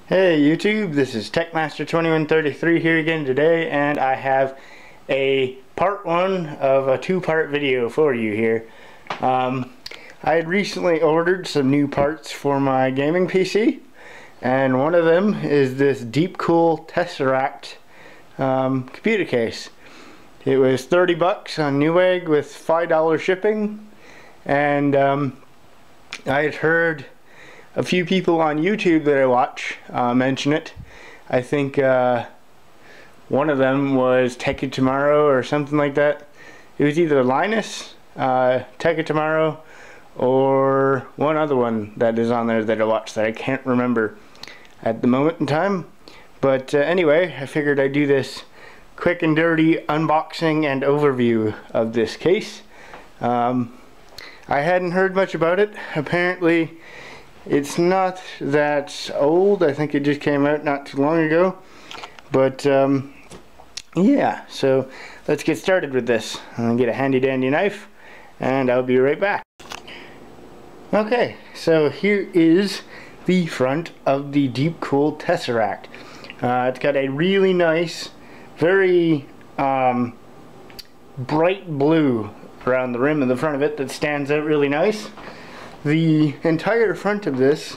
Hey YouTube, this is TechMaster2133 here again today, and I have a part one of a two-part video for you here. I had recently ordered some new parts for my gaming PC, and one of them is this Deepcool Tesseract computer case. It was 30 bucks on Newegg with $5 shipping, and I had heard a few people on YouTube that I watch mention it. I think one of them was Tech It Tomorrow or something like that. It was either Linus, Tech It Tomorrow, or one other one that is on there that I watched that I can't remember at the moment in time. But anyway, I figured I'd do this quick and dirty unboxing and overview of this case. I hadn't heard much about it. Apparently it's not that old. I think it just came out not too long ago. But yeah, so let's get started with this. I'm gonna get a handy dandy knife and I'll be right back. Okay, so here is the front of the Deepcool Tesseract. It's got a really nice, very bright blue around the rim of the front of it that stands out really nice. The entire front of this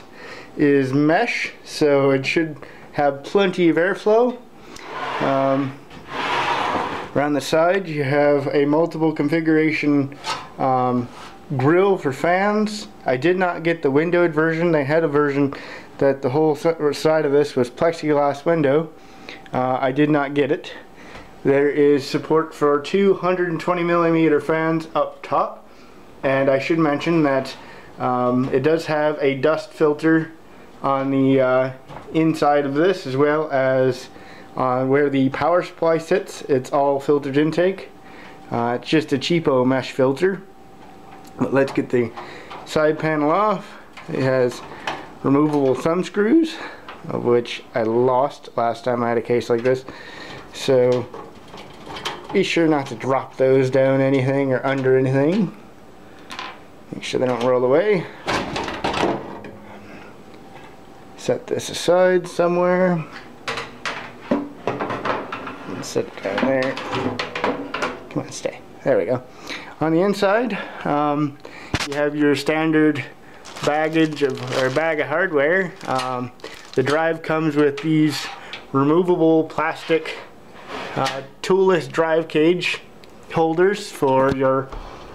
is mesh, so it should have plenty of airflow. Around the side you have a multiple configuration grill for fans. I did not get the windowed version. They had a version that the whole side of this was plexiglass window. I did not get it. There is support for 220mm fans up top, and I should mention that it does have a dust filter on the inside of this, as well as where the power supply sits. It's all filtered intake. It's just a cheapo mesh filter. But let's get the side panel off. It has removable thumb screws, of which I lost last time I had a case like this. So be sure not to drop those down anything or under anything. Make sure they don't roll away. Set this aside somewhere. And set it down there. Come on, stay. There we go. On the inside, you have your standard baggage of, or bag of hardware. The drive comes with these removable plastic toolless drive cage holders for your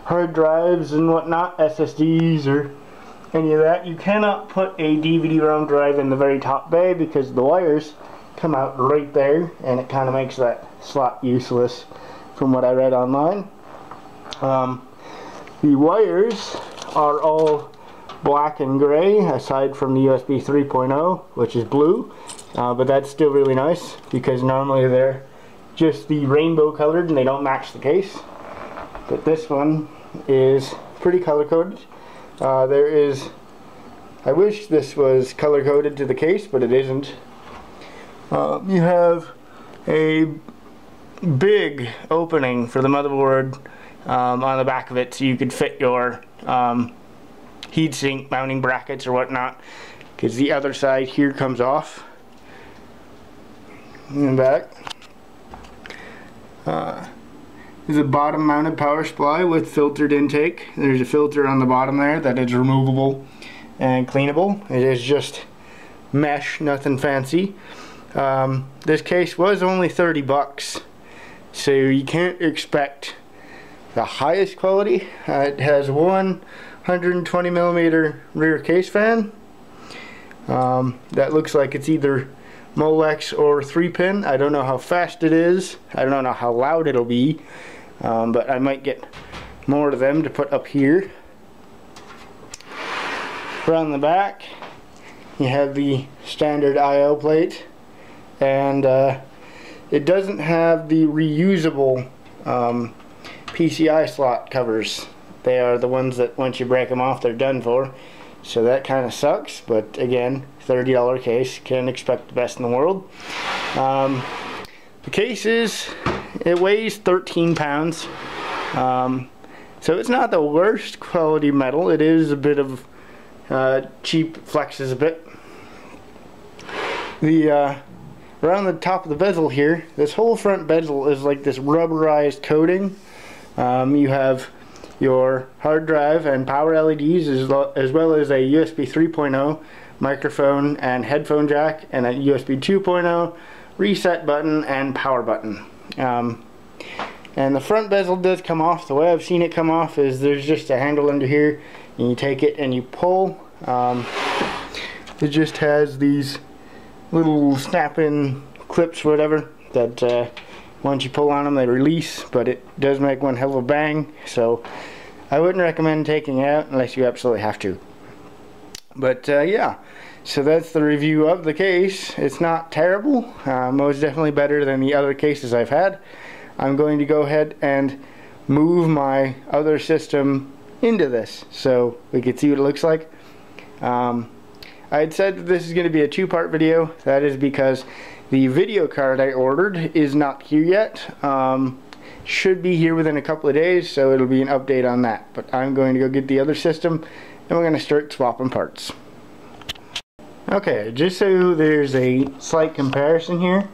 hard drives and whatnot, SSDs or any of that. You cannot put a DVD-ROM drive in the very top bay because the wires come out right there, and it kind of makes that slot useless from what I read online. The wires are all black and gray aside from the USB 3.0, which is blue, but that's still really nice because normally they're just the rainbow colored and they don't match the case. But this one is pretty color coded. There is, I wish this was color coded to the case, but it isn't. You have a big opening for the motherboard on the back of it, so you could fit your heatsink mounting brackets or whatnot, because the other side here comes off in the back. There's a bottom mounted power supply with filtered intake. There's a filter on the bottom there that is removable and cleanable. It is just mesh, nothing fancy. This case was only 30 bucks, so you can't expect the highest quality. It has one 120mm rear case fan. That looks like it's either Molex or 3-pin. I don't know how fast it is. I don't know how loud it'll be. But I might get more of them to put up here. Around the back you have the standard I/O plate, and it doesn't have the reusable PCI slot covers. They are the ones that once you break them off they're done for, so that kind of sucks. But again, $30 case, can't expect the best in the world. The case it weighs 13 pounds, so it's not the worst quality metal. It is a bit of cheap, flexes a bit. the around the top of the bezel here, this whole front bezel is like this rubberized coating. You have your hard drive and power LEDs as well as a USB 3.0 microphone and headphone jack, and a USB 2.0 reset button and power button. And the front bezel does come off. The way I've seen it come off is there's just a handle under here, and you take it and you pull. It just has these little snap-in clips or whatever that once you pull on them they release, but it does make one hell of a bang, so I wouldn't recommend taking it out unless you absolutely have to. But yeah, so that's the review of the case. It's not terrible, most definitely better than the other cases I've had. I'm going to go ahead and move my other system into this so we can see what it looks like. I had said that this is going to be a two-part video. That is because the video card I ordered is not here yet. Should be here within a couple of days, so it'll be an update on that. But I'm going to go get the other system and we're going to start swapping parts. Okay, just so there's a slight comparison here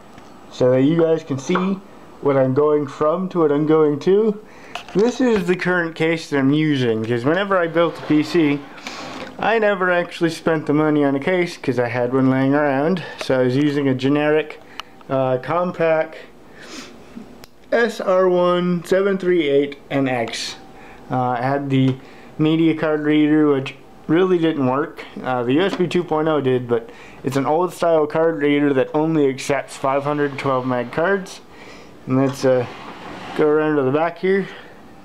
so that you guys can see what I'm going from to what I'm going to. This is the current case that I'm using, because whenever I built a PC I never actually spent the money on a case because I had one laying around. So I was using a generic Compaq SR1 738NX. I had the media card reader, which really didn't work. The USB 2.0 did, but it's an old style card reader that only accepts 512 meg cards. And let's go around to the back here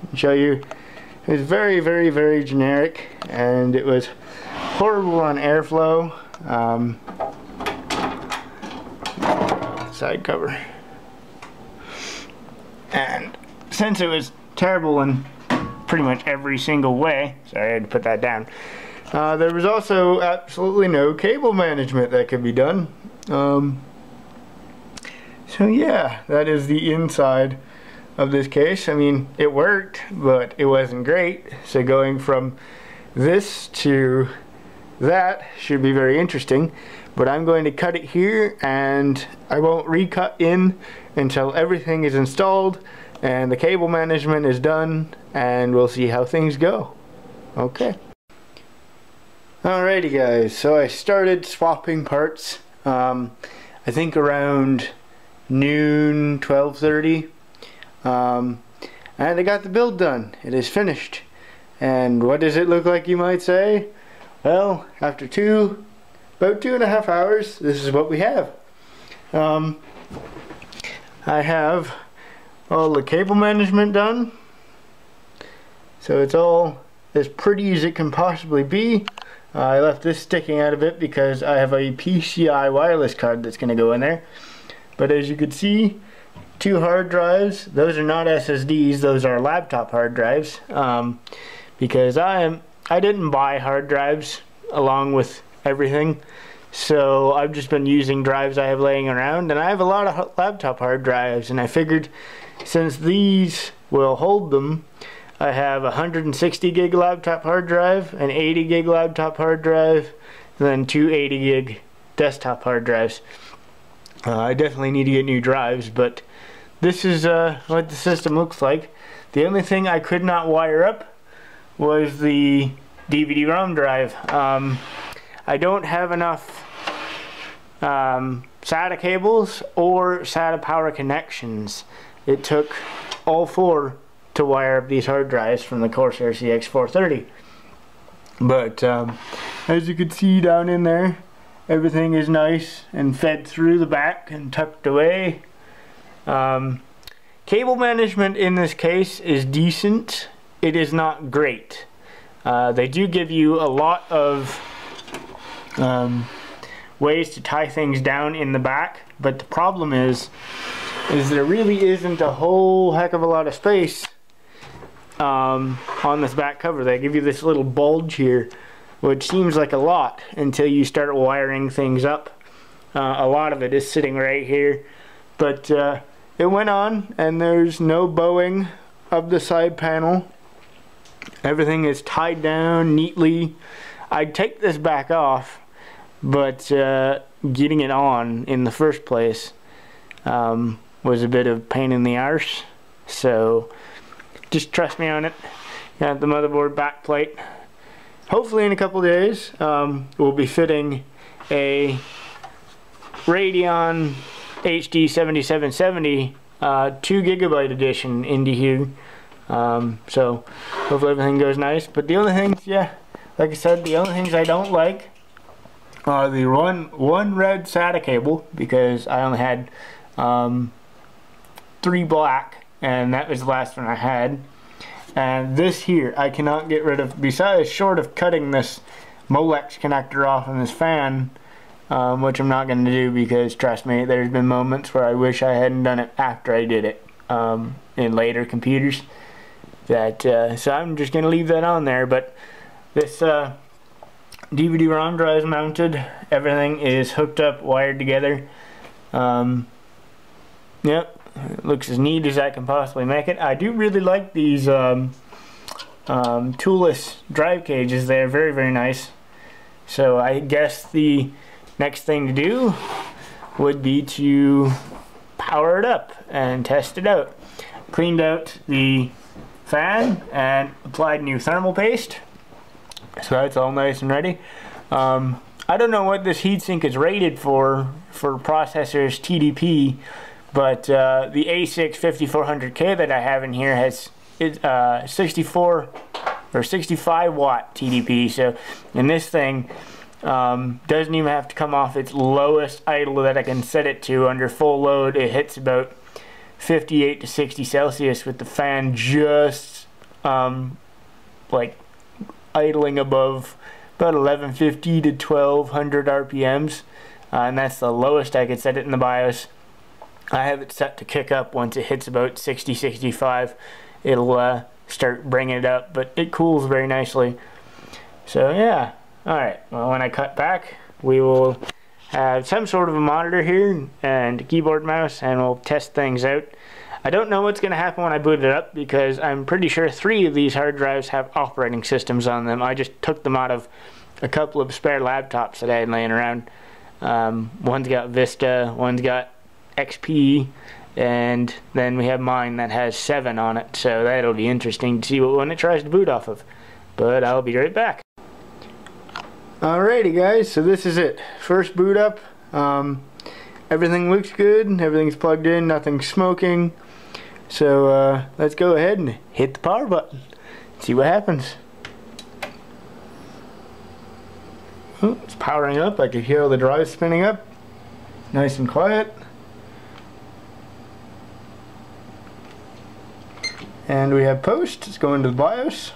and show you. It was very, very, very generic, and it was horrible on airflow. Side cover. And since it was terrible in pretty much every single way, sorry I had to put that down, there was also absolutely no cable management that could be done. So yeah, that is the inside of this case. I mean, it worked, but it wasn't great. So going from this to that should be very interesting. But I'm going to cut it here, and I won't recut in until everything is installed and the cable management is done, and we'll see how things go. Okay. Alrighty guys, so I started swapping parts I think around noon, 12:30, and I got the build done. It is finished. And what does it look like, you might say? Well, after about 2.5 hours, this is what we have. I have all the cable management done, so it's all as pretty as it can possibly be. I left this sticking out of it because I have a PCI wireless card that's going to go in there. But as you can see, 2 hard drives. Those are not SSDs, those are laptop hard drives. Because I didn't buy hard drives along with everything, so I've just been using drives I have laying around, and I have a lot of laptop hard drives, and I figured since these will hold them, I have a 160 gig laptop hard drive, an 80 gig laptop hard drive, and then 2 80 gig desktop hard drives. I definitely need to get new drives, but this is what the system looks like. The only thing I could not wire up was the DVD-ROM drive. I don't have enough SATA cables or SATA power connections. It took all 4 to wire up these hard drives from the Corsair CX430. But as you can see down in there, everything is nice and fed through the back and tucked away. Cable management in this case is decent. It is not great. They do give you a lot of ways to tie things down in the back, but the problem is there really isn't a whole heck of a lot of space on this back cover. They give you this little bulge here, which seems like a lot until you start wiring things up. A lot of it is sitting right here, but it went on, and there's no bowing of the side panel. Everything is tied down neatly. I'd take this back off, but getting it on in the first place was a bit of a pain in the arse. So just trust me on it. Got the motherboard back plate. Hopefully in a couple days we'll be fitting a Radeon HD 7770 2GB edition into here. So hopefully everything goes nice. But the only things, yeah, like I said, the only things I don't like are the one red SATA cable, because I only had 3 black, and that was the last one I had. And this here I cannot get rid of, besides short of cutting this Molex connector off on this fan, which I'm not going to do, because trust me, there's been moments where I wish I hadn't done it after I did it in later computers. So I'm just going to leave that on there. But this DVD-ROM drive is mounted. Everything is hooked up, wired together. Yep. It looks as neat as I can possibly make it. I do really like these toolless drive cages. They're very, very nice. So I guess the next thing to do would be to power it up and test it out. Cleaned out the fan and applied new thermal paste. So that's all nice and ready. I don't know what this heatsink is rated for processors TDP. But the ASIC 5400K that I have in here has 64 or 65 watt TDP. So, and this thing doesn't even have to come off its lowest idle that I can set it to. Under full load, it hits about 58 to 60 Celsius with the fan just like idling above about 1150 to 1200 RPMs, and that's the lowest I could set it in the BIOS. I have it set to kick up once it hits about 60-65. It'll start bringing it up, but it cools very nicely. So yeah, alright, well, when I cut back, we will have some sort of a monitor here and a keyboard mouse, and we'll test things out. I don't know what's going to happen when I boot it up, because I'm pretty sure 3 of these hard drives have operating systems on them. I just took them out of a couple of spare laptops that I had laying around. One's got Vista, one's got XP, and then we have mine that has 7 on it, so that'll be interesting to see what one it tries to boot off of. But I'll be right back. Alrighty guys, so this is it. First boot up. Everything looks good, everything's plugged in, nothing's smoking. So let's go ahead and hit the power button. See what happens. Oh, it's powering up. I can hear all the drives spinning up. Nice and quiet. And we have post. It's going to the BIOS.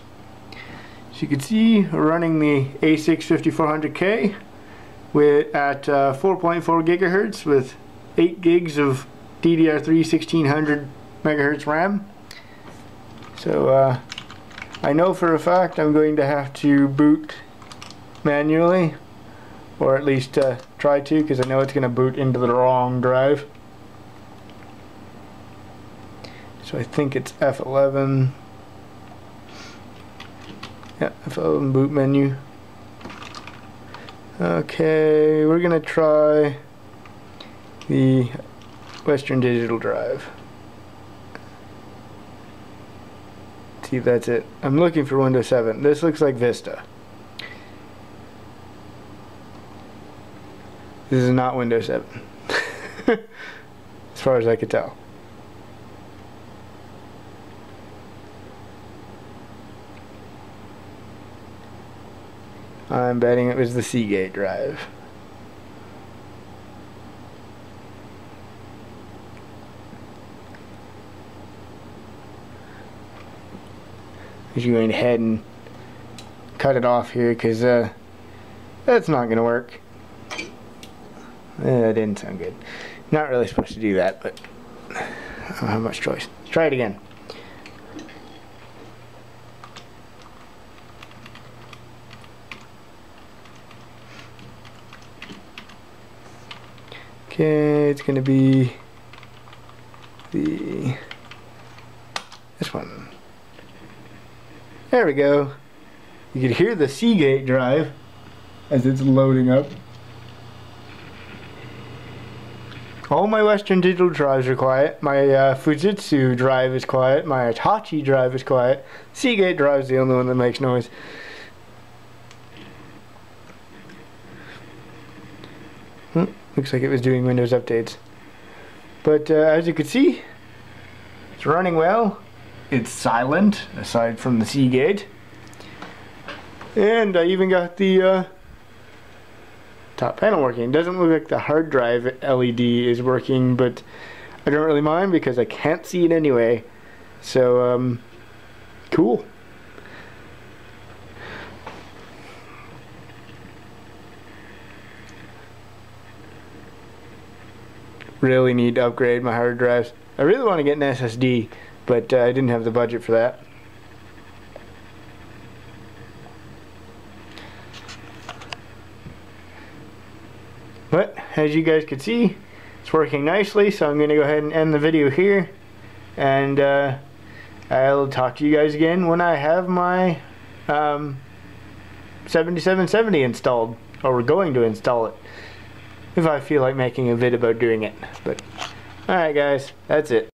As you can see, we're running the ASIC 5400K at 4.4 gigahertz with 8 gigs of DDR3 1600 megahertz RAM. So I know for a fact I'm going to have to boot manually, or at least try to, because I know it's going to boot into the wrong drive. So I think it's F11. Yeah, F11 boot menu. Okay, we're gonna try the Western Digital drive. See if that's it. I'm looking for Windows 7. This looks like Vista. This is not Windows 7. As far as I could tell. I'm betting it was the Seagate drive. I'm just going ahead and cut it off here, because that's not going to work. That didn't sound good. Not really supposed to do that, but I don't have much choice. Let's try it again. Okay, it's going to be this one. There we go. You can hear the Seagate drive as it's loading up. All my Western Digital drives are quiet. My Fujitsu drive is quiet. My Hitachi drive is quiet. Seagate drive is the only one that makes noise. Looks like it was doing Windows updates. But as you can see, it's running well. It's silent, aside from the Seagate. And I even got the top panel working. It doesn't look like the hard drive LED is working, but I don't really mind because I can't see it anyway. So, cool. Really need to upgrade my hard drives. I really want to get an SSD, but I didn't have the budget for that. But as you guys can see, it's working nicely, so I'm going to go ahead and end the video here, and I'll talk to you guys again when I have my 7770 installed, or we're going to install it, if I feel like making a vid about doing it. But alright guys, that's it.